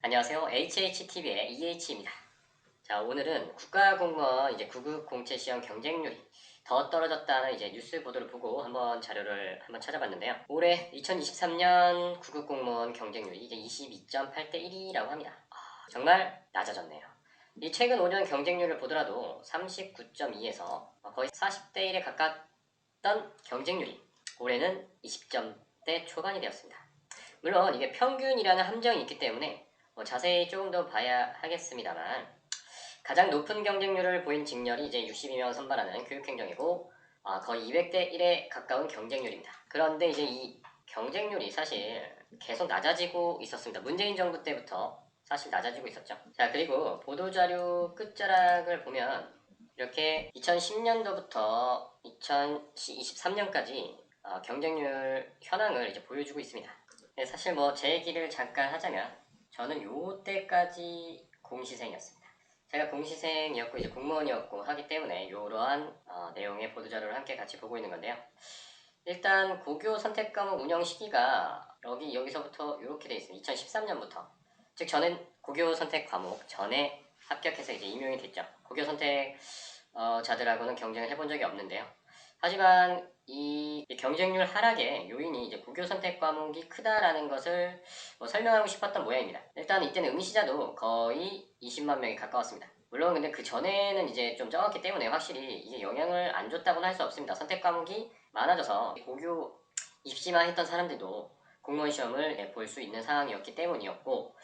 안녕하세요. HHTV의 EH입니다. 자, 오늘은 국가공무원 이제 9급 공채 시험 경쟁률이 더 떨어졌다는 이제 뉴스 보도를 보고 한번 자료를 찾아봤는데요. 올해 2023년 9급 공무원 경쟁률이 이제 22.8대 1이라고 합니다. 정말 낮아졌네요. 이 최근 5년 경쟁률을 보더라도 39.2에서 거의 40대 1에 가깝던 경쟁률이 올해는 20점대 초반이 되었습니다. 물론 이게 평균이라는 함정이 있기 때문에 자세히 조금 더 봐야 하겠습니다만, 가장 높은 경쟁률을 보인 직렬이 이제 62명 선발하는 교육행정이고 거의 200대 1에 가까운 경쟁률입니다. 그런데 이제 이 경쟁률이 사실 계속 낮아지고 있었습니다. 문재인 정부 때부터 사실 낮아지고 있었죠. 자, 그리고 보도자료 끝자락을 보면 이렇게 2010년도부터 2023년까지 경쟁률 현황을 이제 보여주고 있습니다. 네, 사실 제 얘기를 잠깐 하자면 저는 요때까지 공시생이었습니다. 제가 공시생이었고 이제 공무원이었고 하기 때문에 이러한 내용의 보도자료를 함께 같이 보고 있는 건데요. 일단 고교 선택 과목 운영 시기가 여기서부터 이렇게 돼 있습니다. 2013년부터. 즉 저는 고교 선택 과목 전에 합격해서 이제 임용이 됐죠. 고교 선택 자들하고는 경쟁을 해본 적이 없는데요. 하지만 이 경쟁률 하락의 요인이 이제 고교 선택 과목이 크다라는 것을 설명하고 싶었던 모양입니다. 일단 이때는 응시자도 거의 20만 명이 가까웠습니다. 물론 근데 그 전에는 이제 좀 적었기 때문에 확실히 이게 영향을 안 줬다고는 할 수 없습니다. 선택 과목이 많아져서 고교 입시만 했던 사람들도 공무원 시험을 볼 수 있는 상황이었기 때문이었고,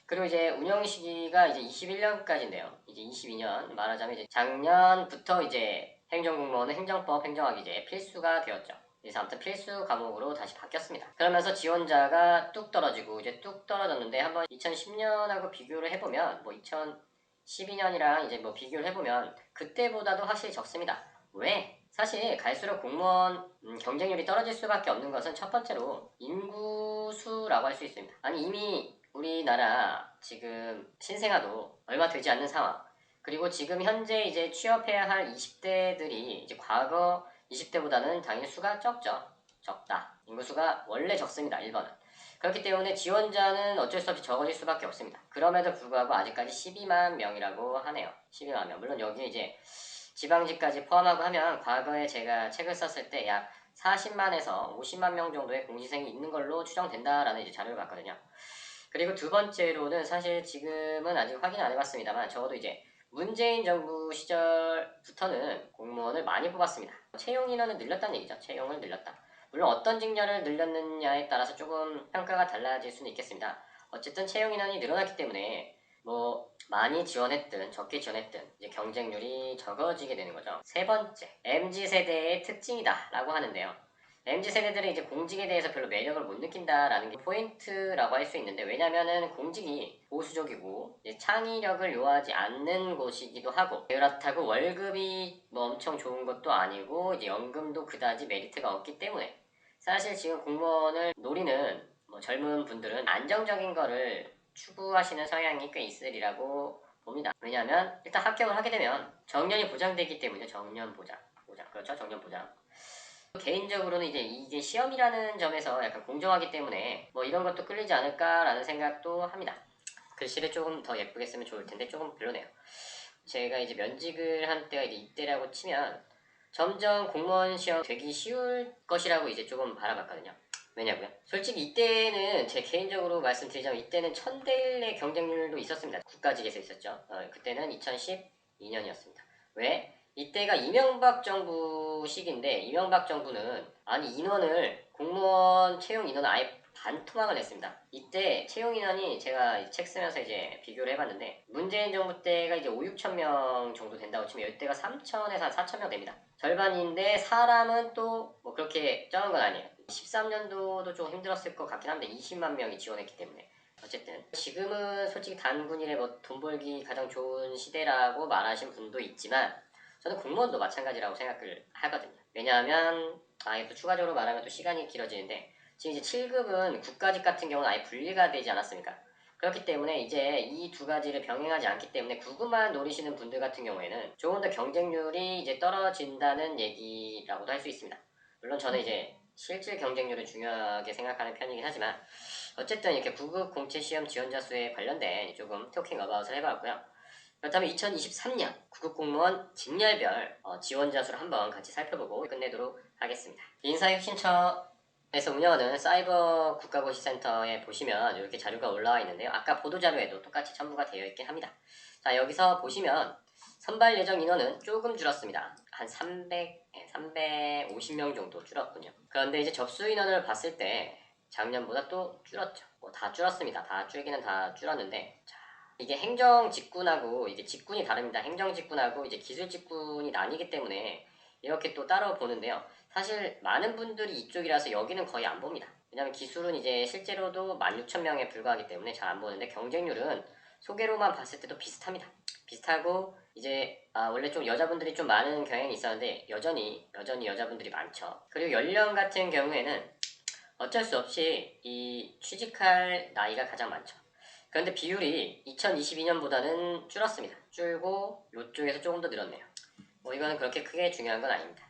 그리고 이제 운영 시기가 이제 21년까지인데요. 이제 22년 말하자면 이제 작년부터 이제 행정공무원은 행정법, 행정학이 필수가 되었죠. 그래서 아무튼 필수 과목으로 다시 바뀌었습니다. 그러면서 지원자가 뚝 떨어지고 이제 뚝 떨어졌는데 한번 2010년하고 비교를 해보면 2012년이랑 이제 비교를 해보면 그때보다도 확실히 적습니다. 왜? 사실 갈수록 공무원 경쟁률이 떨어질 수밖에 없는 것은 첫 번째로 인구수라고 할 수 있습니다. 아니 이미 우리나라 지금 신생아도 얼마 되지 않는 상황, 그리고 지금 현재 이제 취업해야 할 20대들이 이제 과거 20대보다는 당연히 수가 적다. 인구수가 원래 적습니다. 1번은. 그렇기 때문에 지원자는 어쩔 수 없이 적어질 수밖에 없습니다. 그럼에도 불구하고 아직까지 12만 명이라고 하네요. 12만 명. 물론 여기에 이제 지방직까지 포함하고 하면 과거에 제가 책을 썼을 때 약 40만에서 50만 명 정도의 공시생이 있는 걸로 추정된다라는 이제 자료를 봤거든요. 그리고 두 번째로는 사실 지금은 아직 확인 안 해봤습니다만 적어도 이제 문재인 정부 시절부터는 공무원을 많이 뽑았습니다. 채용 인원을 늘렸다는 얘기죠. 채용을 늘렸다. 물론 어떤 직렬을 늘렸느냐에 따라서 조금 평가가 달라질 수는 있겠습니다. 어쨌든 채용 인원이 늘어났기 때문에 많이 지원했든 적게 지원했든 이제 경쟁률이 적어지게 되는 거죠. 세 번째, MZ세대의 특징이다 라고 하는데요. MZ세대들은 이제 공직에 대해서 별로 매력을 못 느낀다라는 게 포인트라고 할 수 있는데, 왜냐면은 공직이 보수적이고 창의력을 요하지 않는 곳이기도 하고, 그렇다고 월급이 엄청 좋은 것도 아니고 이제 연금도 그다지 메리트가 없기 때문에 사실 지금 공무원을 노리는 젊은 분들은 안정적인 거를 추구하시는 성향이 꽤 있으리라고 봅니다. 왜냐하면 일단 합격을 하게 되면 정년이 보장되기 때문에 정년 보장. 그렇죠, 정년 보장. 개인적으로는 이제 이게 시험이라는 점에서 약간 공정하기 때문에 이런 것도 끌리지 않을까라는 생각도 합니다. 글씨를 조금 더 예쁘게 쓰면 좋을 텐데 조금 별로네요. 제가 이제 면직을 한 때가 이제 이때라고 치면 점점 공무원 시험 되기 쉬울 것이라고 이제 조금 바라봤거든요. 왜냐고요? 솔직히 이때는 제 개인적으로 말씀드리자면 이때는 1000대1의 경쟁률도 있었습니다. 국가직에서 있었죠. 그때는 2012년이었습니다. 왜? 이때가 이명박 정부 시기인데, 이명박 정부는 공무원 채용 인원을 아예 반토막을 냈습니다. 이때 채용 인원이 제가 책 쓰면서 이제 비교를 해봤는데, 문재인 정부 때가 이제 5, 6천 명 정도 된다고 치면 이때가 3천에서 한 4천 명 됩니다. 절반인데 사람은 또 그렇게 적은 건 아니에요. 13년도도 좀 힘들었을 것 같긴 한데 20만 명이 지원했기 때문에. 어쨌든 지금은 솔직히 단군일에 돈 벌기 가장 좋은 시대라고 말하신 분도 있지만 저는 공무원도 마찬가지라고 생각을 하거든요. 왜냐하면 또 추가적으로 말하면 또 시간이 길어지는데, 지금 이제 7급은 국가직 같은 경우는 아예 분리가 되지 않았습니까? 그렇기 때문에 이제 이 두 가지를 병행하지 않기 때문에 9급만 노리시는 분들 같은 경우에는 조금 더 경쟁률이 이제 떨어진다는 얘기라고도 할 수 있습니다. 물론 저는 이제 실질 경쟁률을 중요하게 생각하는 편이긴 하지만 어쨌든 이렇게 구급 공채 시험 지원자 수에 관련된 조금 토킹 어바웃을 해봤고요. 그렇다면 2023년 구급공무원 직렬별 지원자 수를 한번 같이 살펴보고 끝내도록 하겠습니다. 인사혁신처에서 운영하는 사이버 국가고시센터에 보시면 이렇게 자료가 올라와 있는데요. 아까 보도자료에도 똑같이 첨부가 되어 있긴 합니다. 자, 여기서 보시면 선발 예정 인원은 조금 줄었습니다. 한 350명 정도 줄었군요. 그런데 이제 접수 인원을 봤을 때 작년보다 또 줄었죠. 뭐 다 줄었습니다. 다 줄기는 다 줄었는데, 자, 이게 행정 직군하고 이제 직군이 다릅니다. 행정 직군하고 이제 기술 직군이 나뉘기 때문에 이렇게 또 따로 보는데요. 사실 많은 분들이 이쪽이라서 여기는 거의 안 봅니다. 왜냐면 기술은 이제 실제로도 16,000명에 불과하기 때문에 잘 안 보는데, 경쟁률은 소개로만 봤을 때도 비슷합니다. 비슷하고 이제 원래 좀 여자분들이 좀 많은 경향이 있었는데 여전히 여자분들이 많죠. 그리고 연령 같은 경우에는 어쩔 수 없이 이 취직할 나이가 가장 많죠. 그런데 비율이 2022년보다는 줄었습니다. 줄고 이쪽에서 조금 더 늘었네요. 뭐 이거는 그렇게 크게 중요한 건 아닙니다.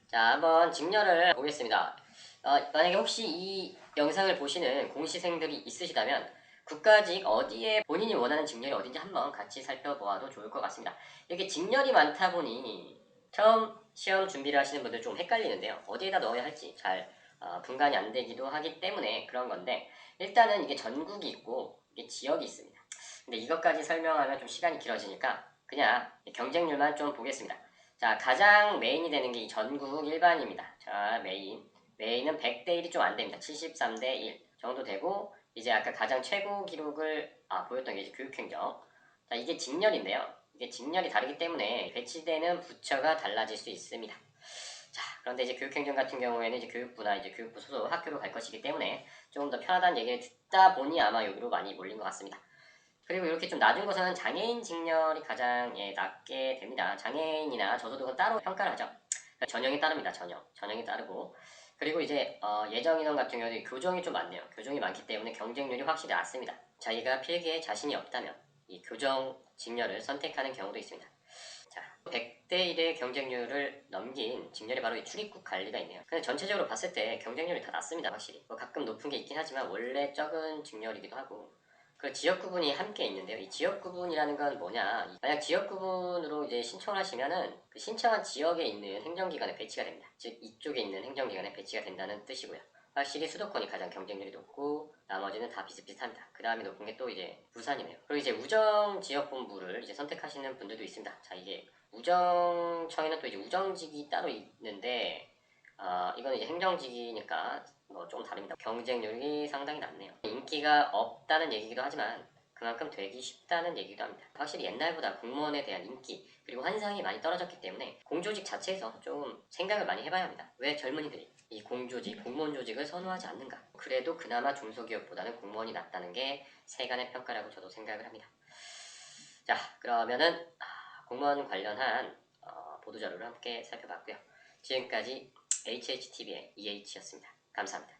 자, 한번 직렬을 보겠습니다. 만약에 혹시 이 영상을 보시는 공시생들이 있으시다면 국가직 어디에 본인이 원하는 직렬이 어딘지 한번 같이 살펴보아도 좋을 것 같습니다. 이렇게 직렬이 많다 보니 처음 시험 준비를 하시는 분들 좀 헷갈리는데요. 어디에다 넣어야 할지 잘 분간이 안 되기도 하기 때문에 그런 건데, 일단은 이게 전국이 있고 이게 지역이 있습니다. 근데 이것까지 설명하면 좀 시간이 길어지니까 그냥 경쟁률만 좀 보겠습니다. 자, 가장 메인이 되는 게 이 전국 일반입니다. 자, 메인은 100대 1이 좀 안 됩니다. 73대 1 정도 되고, 이제 아까 가장 최고 기록을 보였던 게 이제 교육행정. 자, 이게 직렬인데요. 이게 직렬이 다르기 때문에 배치되는 부처가 달라질 수 있습니다. 자, 그런데 이제 교육행정 같은 경우에는 이제 교육부나 이제 교육부 소속 학교로 갈 것이기 때문에 조금 더 편하다는 얘기를 듣다 보니 아마 여기로 많이 몰린 것 같습니다. 그리고 이렇게 좀 낮은 곳은 장애인 직렬이 가장 낮게 됩니다. 장애인이나 저소득은 따로 평가를 하죠. 그러니까 전형이 따릅니다. 전형이 따르고. 그리고 이제 예정 인원 같은 경우는 교정이 좀 많네요. 교정이 많기 때문에 경쟁률이 확실히 낮습니다. 자기가 필기에 자신이 없다면 이 교정 직렬을 선택하는 경우도 있습니다. 자, 100대 1의 경쟁률을 넘긴 직렬이 바로 이 출입국 관리가 있네요. 근데 전체적으로 봤을 때 경쟁률이 다 낮습니다. 확실히. 뭐 가끔 높은 게 있긴 하지만 원래 적은 직렬이기도 하고, 그 지역 구분이 함께 있는데요. 이 지역 구분이라는 건 뭐냐? 만약 지역 구분으로 이제 신청을 하시면은 그 신청한 지역에 있는 행정기관에 배치가 됩니다. 즉 이쪽에 있는 행정기관에 배치가 된다는 뜻이고요. 확실히 수도권이 가장 경쟁률이 높고 나머지는 다 비슷비슷합니다. 그 다음에 높은 게 또 이제 부산이네요. 그리고 이제 우정지역본부를 이제 선택하시는 분들도 있습니다. 자, 이게 우정청에는 또 이제 우정직이 따로 있는데 이건 이제 행정직이니까 뭐 좀 다릅니다. 경쟁률이 상당히 낮네요. 인기가 없다는 얘기기도 하지만 그만큼 되기 쉽다는 얘기도 합니다. 확실히 옛날보다 공무원에 대한 인기 그리고 환상이 많이 떨어졌기 때문에 공조직 자체에서 좀 생각을 많이 해봐야 합니다. 왜 젊은이들이 이 공조직, 공무원 조직을 선호하지 않는가? 그래도 그나마 중소기업보다는 공무원이 낫다는 게 세간의 평가라고 저도 생각을 합니다. 자, 그러면은 공무원 관련한 보도자료를 함께 살펴봤고요. 지금까지 HHTV의 EH였습니다. 감사합니다.